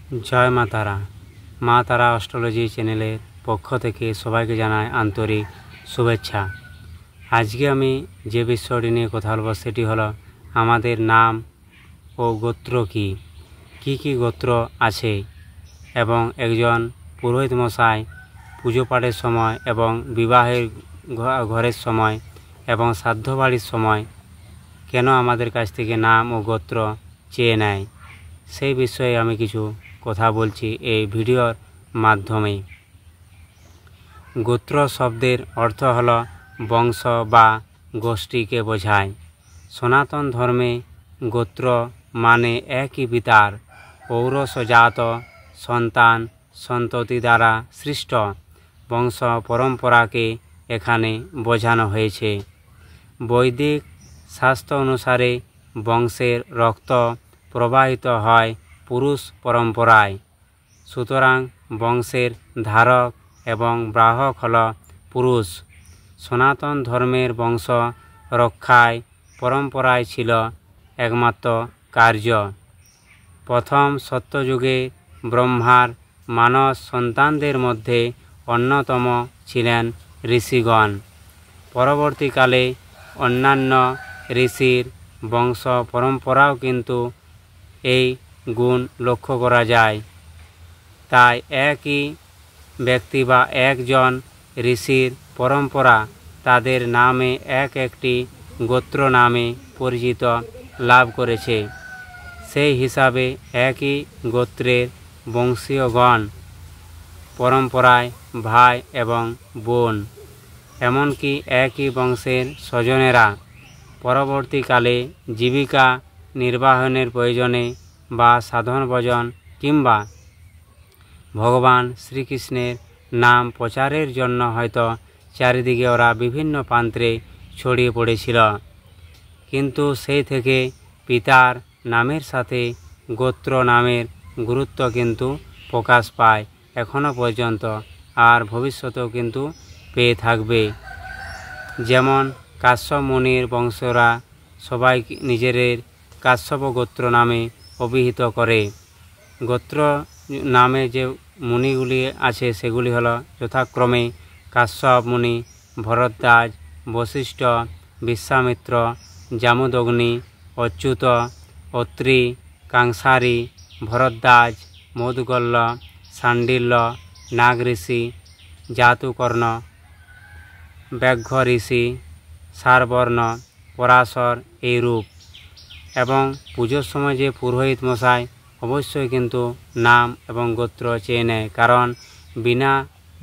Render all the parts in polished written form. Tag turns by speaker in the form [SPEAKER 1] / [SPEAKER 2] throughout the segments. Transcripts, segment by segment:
[SPEAKER 1] जय मा तारा। मा तारा एस्ट्रोलॉजी चैनेलेर पक्ष थेके सबाइके जानाई आंतरिक शुभेच्छा। आज के आमी जे विषयटी निये कथा बोलबो सेटी हलो आमादेर नाम ओ गोत्र की गोत्र आछे एबं एकजन पुरोहित मशाई पुजो पाठेर समय एबं विवाहेर घरेर समय एबं श्राद्ध बाड़ीर समय केन आमादेर काछ थेके नाम ओ गोत्र चेये नेय सेई विषये आमी किछु कथा बोलছি এই ভিডিওর মাধ্যমে। গোত্র শব্দের অর্থ হলো বংশ বা গোষ্ঠীকে বোঝায়। সনাতন ধর্মে গোত্র মানে একই পিতার ঔরসজাত সন্তান সন্ততি দ্বারা সৃষ্ট বংশ পরম্পরাকে এখানে বোঝানো হয়েছে। বৈদিক শাস্ত্র অনুসারে বংশের রক্ত প্রবাহিত হয় पुरुष परम्पराय, सुतरां वंशेर धारक एवं बाहक हल पुरुष। सनातन धर्मेर वंश रक्षाय परम्पराय छिलो एकमात्र कार्य। प्रथम सत्ययुगे ब्रह्मार मानस सन्तानदेर मध्य अन्यतम छिलेन ऋषिगण। परवर्तीकाले अन्यान्य ऋषिर वंश परम्पराओ किन्तु एई गुण लक्ष्य करा जाए। ताई एक ही व्यक्ति बा एकजन ऋषिर परम्परा तादेर नामे एक एकटी गोत्र नामे परिचित लाभ करेছে। সেই হিসাবে একই গোত্রের বংশীয়গণ परम्पराय भाई एवं बोन एमनकि একই বংশের স্বজনেরা পরবর্তীকালে জীবিকা নির্বাহনের প্রয়োজনে বা সাধন ভজন কিংবা ভগবান শ্রীকৃষ্ণের নাম প্রচারের জন্য হয়তো চারিদিকে ওরা বিভিন্ন প্রান্তে ছড়িয়ে পড়েছিল। কিন্তু সেই থেকে পিতার নামের সাথে গোত্র নামের গুরুত্ব কিন্তু প্রকাশ পায় এখনো পর্যন্ত, আর ভবিষ্যতেও কিন্তু পেয়ে থাকবে। যেমন কাশ্যপ মুনির বংশরা সবাই নিজেদের কাশ্যপ গোত্র নামে অভিহিত করে। গোত্র নামে যে মুনিগুলি আছে সেগুলি হলো যথাক্রমে কাশ্যপ মুনি, ভরদ্বাজ, বশিষ্ঠ, বিশ্বামিত্র, জামদগ্নি, অচ্যুত, অত্রি, কাংসারী, ভরদ্বাজ, মধুকল্ল, শাণ্ডিল্য, নাগ ঋষি, জাতুকর্ণ, ব্যাঘ্র ঋষি, সারবর্ণ, পরাশর এই রূপ। এবং পুজোর সময় যে পুরোহিত মশাই অবশ্যই কিন্তু নাম এবং গোত্র চেয়ে নেয়, কারণ বিনা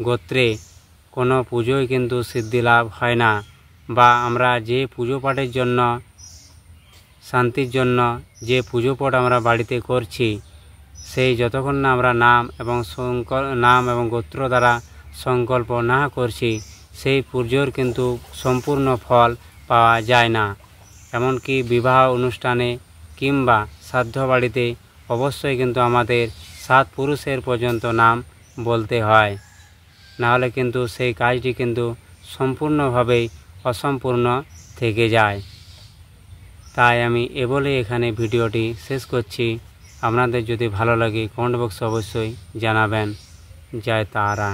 [SPEAKER 1] গোত্রে কোনো পুজোই কিন্তু সিদ্ধি লাভ হয় না। বা আমরা যে পুজো পাঠের জন্য শান্তির জন্য যে পুজো পাঠ আমরা বাড়িতে করছি সেই যতক্ষণ না আমরা নাম এবং গোত্র দ্বারা সংকল্প না করছি সেই পুজোর কিন্তু সম্পূর্ণ ফল পাওয়া যায় না। এমনকি বিবাহ অনুষ্ঠানে কিংবা শ্রাদ্ধ বাড়িতে অবশ্যই কিন্তু আমাদের 7 পুরুষের পর্যন্ত নাম বলতে হয়, নাহলে কিন্তু সেই কাজটি কিন্তু সম্পূর্ণভাবেই অসম্পূর্ণ থেকে যায়। তাই আমি বলে এখানে ভিডিওটি শেষ করছি। আপনাদের যদি ভালো লাগে কমেন্ট বক্সে অবশ্যই জানাবেন। জয় তারা।